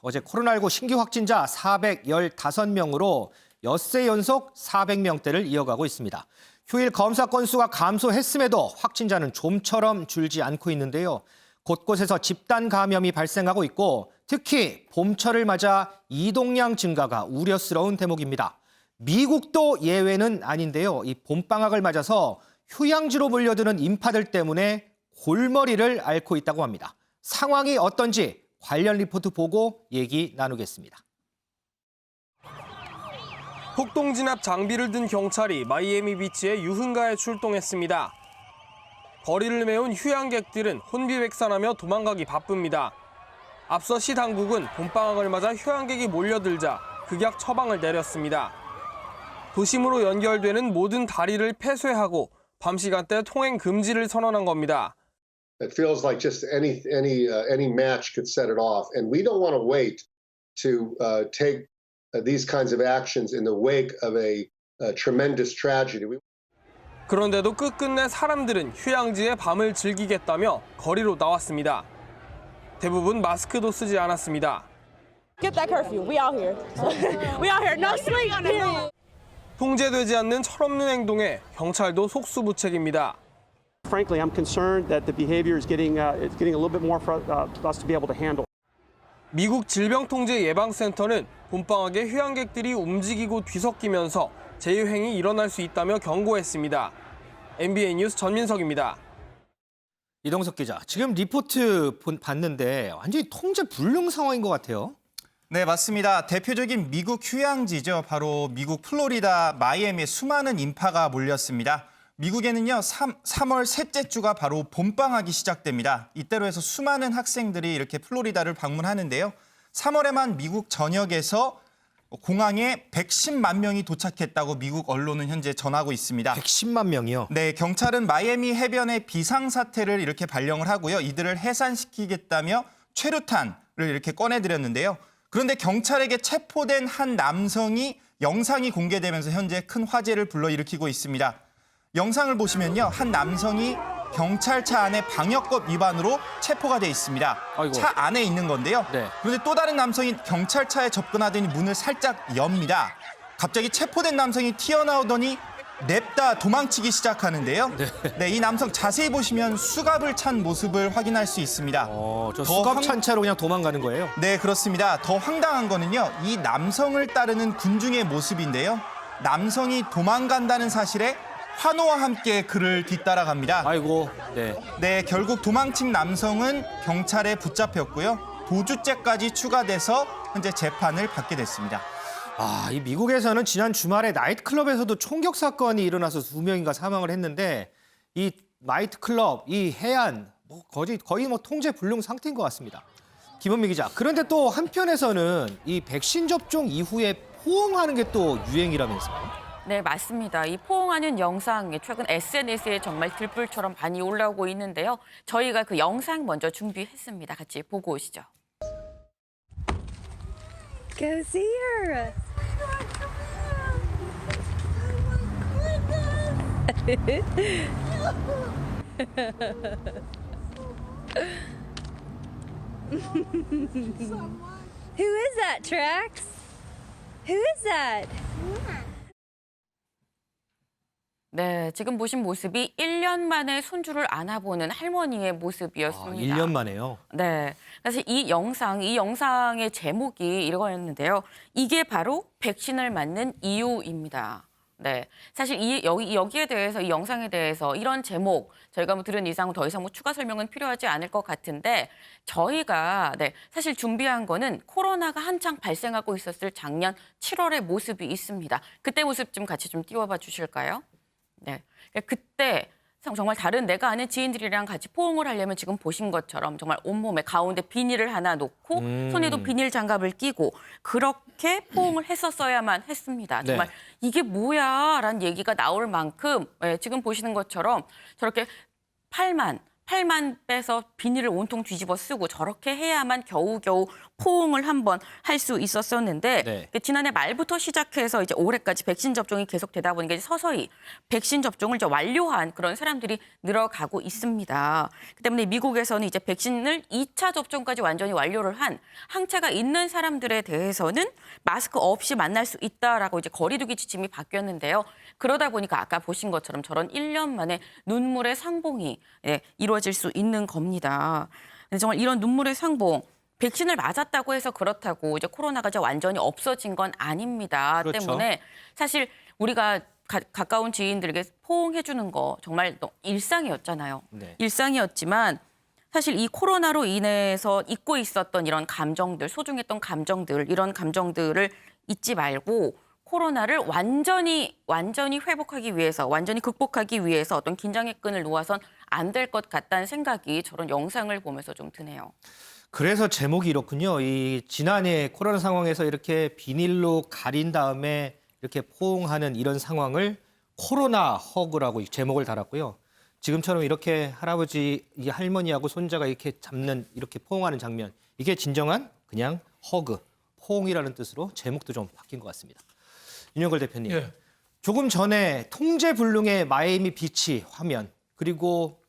어제 코로나19 신규 확진자 415명으로 엿새 연속 400명대를 이어가고 있습니다. 휴일 검사 건수가 감소했음에도 확진자는 좀처럼 줄지 않고 있는데요. 곳곳에서 집단 감염이 발생하고 있고 특히 봄철을 맞아 이동량 증가가 우려스러운 대목입니다. 미국도 예외는 아닌데요. 이 봄방학을 맞아서 휴양지로 몰려드는 인파들 때문에 골머리를 앓고 있다고 합니다. 상황이 어떤지 관련 리포트 보고 얘기 나누겠습니다. 폭동 진압 장비를 든 경찰이 마이애미 비치에 유흥가에 출동했습니다. 거리를 메운 휴양객들은 혼비백산하며 도망가기 바쁩니다. 앞서 시 당국은 봄방학을 맞아 휴양객이 몰려들자 극약 처방을 내렸습니다. 도심으로 연결되는 모든 다리를 폐쇄하고 밤 시간대 통행 금지를 선언한 겁니다. It feels like just any match could set it off, and we don't want to wait to take these kinds of actions in the wake of a tremendous tragedy. 그런데도 끝끝내 사람들은 휴양지에 밤을 즐기겠다며 거리로 나왔습니다. 대부분 마스크도 쓰지 않았습니다. Get that curfew. We out here. We out here. No sleep. Period. 통제되지 않는 철없는 행동에 경찰도 속수무책입니다. Frankly, I'm concerned that the behavior is getting a little bit more for us to be able to handle. 미국 질병통제예방센터는 봄방학에 휴양객들이 움직이고 뒤섞이면서 재유행이 일어날 수 있다며 경고했습니다. MBN 뉴스 전민석입니다. 이동석 기자, 지금 리포트 봤는데 완전히 통제 불능 상황인 것 같아요. 네, 맞습니다. 대표적인 미국 휴양지죠. 바로 미국 플로리다 마이애미에 수많은 인파가 몰렸습니다. 미국에는요, 3월 셋째 주가 바로 봄방학이 시작됩니다. 이때로 해서 수많은 학생들이 이렇게 플로리다를 방문하는데요. 3월에만 미국 전역에서 공항에 110만 명이 도착했다고 미국 언론은 현재 전하고 있습니다. 110만 명이요? 네, 경찰은 마이애미 해변에 비상사태를 이렇게 발령을 하고요. 이들을 해산시키겠다며 최루탄을 이렇게 꺼내드렸는데요. 그런데 경찰에게 체포된 한 남성이 영상이 공개되면서 현재 큰 화제를 불러일으키고 있습니다. 영상을 보시면요, 한 남성이 경찰차 안에 방역법 위반으로 체포가 돼 있습니다. 아이고. 차 안에 있는 건데요. 네. 그런데 또 다른 남성이 경찰차에 접근하더니 문을 살짝 엽니다. 갑자기 체포된 남성이 튀어나오더니 냅다 도망치기 시작하는데요. 네, 이 남성 자세히 보시면 수갑을 찬 모습을 확인할 수 있습니다. 저 수갑 찬 채로 그냥 도망가는 거예요? 네, 그렇습니다. 더 황당한 거는요, 이 남성을 따르는 군중의 모습인데요. 남성이 도망간다는 사실에 환호와 함께 그를 뒤따라갑니다. 아이고, 네. 네, 결국 도망친 남성은 경찰에 붙잡혔고요. 도주죄까지 추가돼서 현재 재판을 받게 됐습니다. 이 미국에서는 지난 주말에 나이트클럽에서도 총격 사건이 일어나서 2명인가 사망을 했는데 이 나이트클럽, 이 해안 거의 통제 불능 상태인 것 같습니다. 김원미 기자. 그런데 또 한편에서는 이 백신 접종 이후에 포옹하는 게 또 유행이라면서요? 네, 맞습니다. 이 포옹하는 영상이 최근 SNS에 정말 들불처럼 많이 올라오고 있는데요. 저희가 그 영상 먼저 준비했습니다. 같이 보고 오시죠. Go see her. Who is that, Trax? Who is that? 네, 지금 보신 모습이 1년 만에 손주를 안아보는 할머니의 모습이었습니다. 1년 만에요? 네, 사실 이 영상의 제목이 이거였는데요. 이게 바로 백신을 맞는 이유입니다. 네, 사실 여기에 대해서, 이 영상에 대해서 이런 제목 저희가 들은 이상 더 이상 추가 설명은 필요하지 않을 것 같은데 저희가 사실 준비한 거는 코로나가 한창 발생하고 있었을 작년 7월의 모습이 있습니다. 그때 모습 좀 같이 좀 띄워봐 주실까요? 네, 그때 정말 다른 내가 아는 지인들이랑 같이 포옹을 하려면 지금 보신 것처럼 정말 온몸에 가운데 비닐을 하나 놓고 손에도 비닐 장갑을 끼고 그렇게 포옹을 했었어야만 했습니다. 정말 이게 뭐야? 라는 얘기가 나올 만큼 지금 보시는 것처럼 저렇게 팔만 팔만 빼서 비닐을 온통 뒤집어 쓰고 저렇게 해야만 겨우겨우 포옹을 한번 할 수 있었었는데 네. 지난해 말부터 시작해서 이제 올해까지 백신 접종이 계속되다 보니까 이제 서서히 백신 접종을 이제 완료한 그런 사람들이 늘어가고 있습니다. 그 때문에 미국에서는 이제 백신을 2차 접종까지 완전히 완료를 한 항체가 있는 사람들에 대해서는 마스크 없이 만날 수 있다라고 이제 거리두기 지침이 바뀌었는데요. 그러다 보니까 아까 보신 것처럼 저런 1년 만에 눈물의 상봉이 이루어질 수 있는 겁니다. 근데 정말 이런 눈물의 상봉, 백신을 맞았다고 해서 그렇다고 이제 코로나가 이제 완전히 없어진 건 아닙니다. 그렇죠. 때문에 사실 우리가 가까운 지인들에게 포옹해 주는 거 정말 일상이었잖아요. 네. 일상이었지만 사실 이 코로나로 인해서 잊고 있었던 이런 감정들, 소중했던 감정들, 이런 감정들을 잊지 말고 코로나를 완전히 회복하기 위해서, 완전히 극복하기 위해서 어떤 긴장의 끈을 놓아선 안 될 것 같다는 생각이 저런 영상을 보면서 좀 드네요. 그래서 제목이 이렇군요. 이 지난해 코로나 상황에서 이렇게 비닐로 가린 다음에 이렇게 포옹하는 이런 상황을 코로나 허그라고 제목을 달았고요. 지금처럼 이렇게 할아버지, 이 할머니하고 손자가 이렇게 잡는, 이렇게 포옹하는 장면, 이게 진정한 그냥 허그, 포옹이라는 뜻으로 제목도 좀 바뀐 것 같습니다. 윤영걸 대표님, 예. 조금 전에 통제불능의 마이애미 비치 화면, 그리고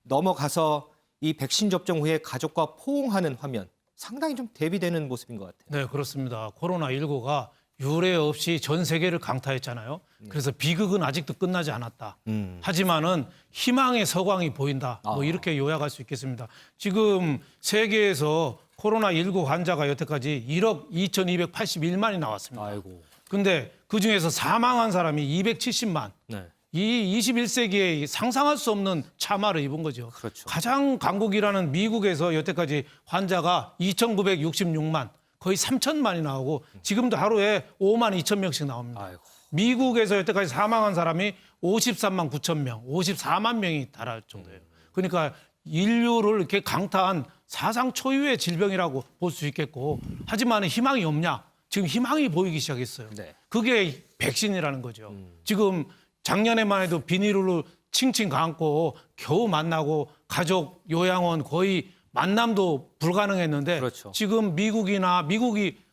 넘어가서 이 백신 접종 후에 가족과 포옹하는 화면, 상당히 좀 대비되는 모습인 것 같아요. 네, 그렇습니다. 코로나19가 유례 없이 전 세계를 강타했잖아요. 그래서 비극은 아직도 끝나지 않았다. 하지만은 희망의 서광이 보인다. 뭐 이렇게 요약할 수 있겠습니다. 지금 세계에서 코로나19 환자가 여태까지 1억 2,281만이 나왔습니다. 아이고. 근데 그중에서 사망한 사람이 270만. 네. 이 21세기에 상상할 수 없는 참화를 입은 거죠. 그렇죠. 가장 강국이라는 미국에서 여태까지 환자가 2,966만, 거의 3천만이 나오고 지금도 하루에 5만 2천 명씩 나옵니다. 아이고. 미국에서 여태까지 사망한 사람이 53만 9천 명, 54만 명이 달할 정도예요. 그러니까 인류를 이렇게 강타한 사상 초유의 질병이라고 볼 수 있겠고, 하지만 희망이 없냐? 지금 희망이 보이기 시작했어요. 네. 그게 백신이라는 거죠. 지금 작년에만 해도 비닐로 칭칭 감고 겨우 만나고 가족 요양원 거의 만남도 불가능했는데 그렇죠. 지금 미국이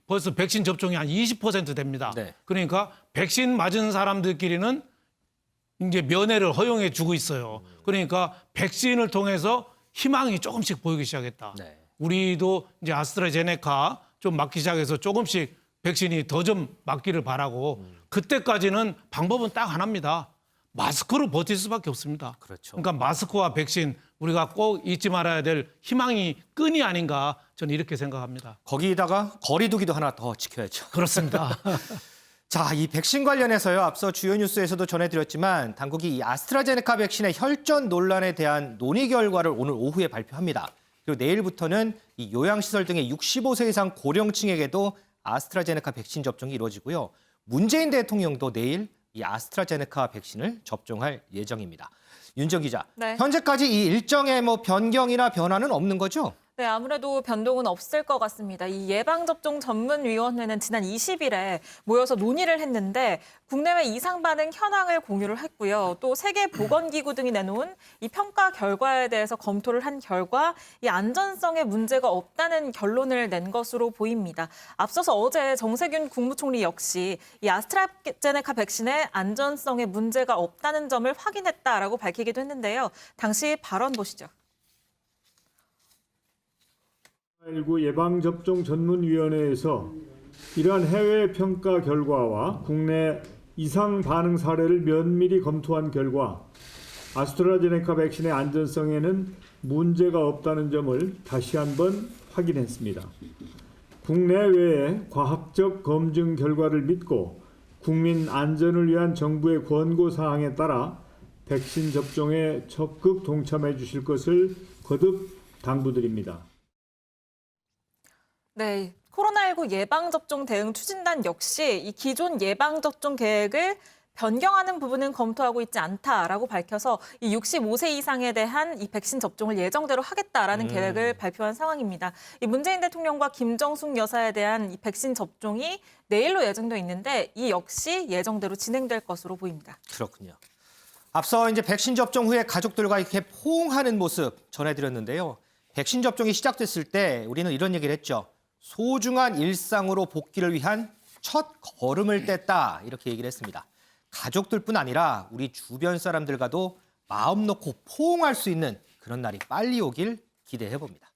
벌써 백신 접종이 한 20% 됩니다. 네. 그러니까 백신 맞은 사람들끼리는 이제 면회를 허용해 주고 있어요. 그러니까 백신을 통해서 희망이 조금씩 보이기 시작했다. 네. 우리도 이제 아스트라제네카 좀 맞기 시작해서 조금씩 백신이 더 좀 맞기를 바라고 그때까지는 방법은 딱 하나입니다. 마스크로 버틸 수밖에 없습니다. 그렇죠. 그러니까 마스크와 백신 우리가 꼭 잊지 말아야 될 희망이 끈이 아닌가 저는 이렇게 생각합니다. 거기다가 거리두기도 하나 더 지켜야죠. 그렇습니다. 자, 이 백신 관련해서요. 앞서 주요 뉴스에서도 전해드렸지만 당국이 이 아스트라제네카 백신의 혈전 논란에 대한 논의 결과를 오늘 오후에 발표합니다. 그리고 내일부터는 이 요양시설 등의 65세 이상 고령층에게도 아스트라제네카 백신 접종이 이루어지고요. 문재인 대통령도 내일 이 아스트라제네카 백신을 접종할 예정입니다. 윤정 기자, 네. 현재까지 이 일정에 뭐 변경이나 변화는 없는 거죠? 네, 아무래도 변동은 없을 것 같습니다. 이 예방접종 전문위원회는 지난 20일에 모여서 논의를 했는데 국내외 이상 반응 현황을 공유를 했고요. 또 세계보건기구 등이 내놓은 이 평가 결과에 대해서 검토를 한 결과 이 안전성에 문제가 없다는 결론을 낸 것으로 보입니다. 앞서서 어제 정세균 국무총리 역시 이 아스트라제네카 백신의 안전성에 문제가 없다는 점을 확인했다라고 밝히기도 했는데요. 당시 발언 보시죠. 코로나19 예방접종 전문위원회에서 이러한 해외 평가 결과와 국내 이상 반응 사례를 면밀히 검토한 결과 아스트라제네카 백신의 안전성에는 문제가 없다는 점을 다시 한번 확인했습니다. 국내외의 과학적 검증 결과를 믿고 국민 안전을 위한 정부의 권고 사항에 따라 백신 접종에 적극 동참해 주실 것을 거듭 당부드립니다. 네, 코로나19 예방접종 대응 추진단 역시 이 기존 예방접종 계획을 변경하는 부분은 검토하고 있지 않다라고 밝혀서 이 65세 이상에 대한 이 백신 접종을 예정대로 하겠다라는 계획을 발표한 상황입니다. 이 문재인 대통령과 김정숙 여사에 대한 이 백신 접종이 내일로 예정돼 있는데 이 역시 예정대로 진행될 것으로 보입니다. 그렇군요. 앞서 이제 백신 접종 후에 가족들과 이렇게 포옹하는 모습 전해드렸는데요. 백신 접종이 시작됐을 때 우리는 이런 얘기를 했죠. 소중한 일상으로 복귀를 위한 첫 걸음을 뗐다 이렇게 얘기를 했습니다. 가족들뿐 아니라 우리 주변 사람들과도 마음 놓고 포옹할 수 있는 그런 날이 빨리 오길 기대해 봅니다.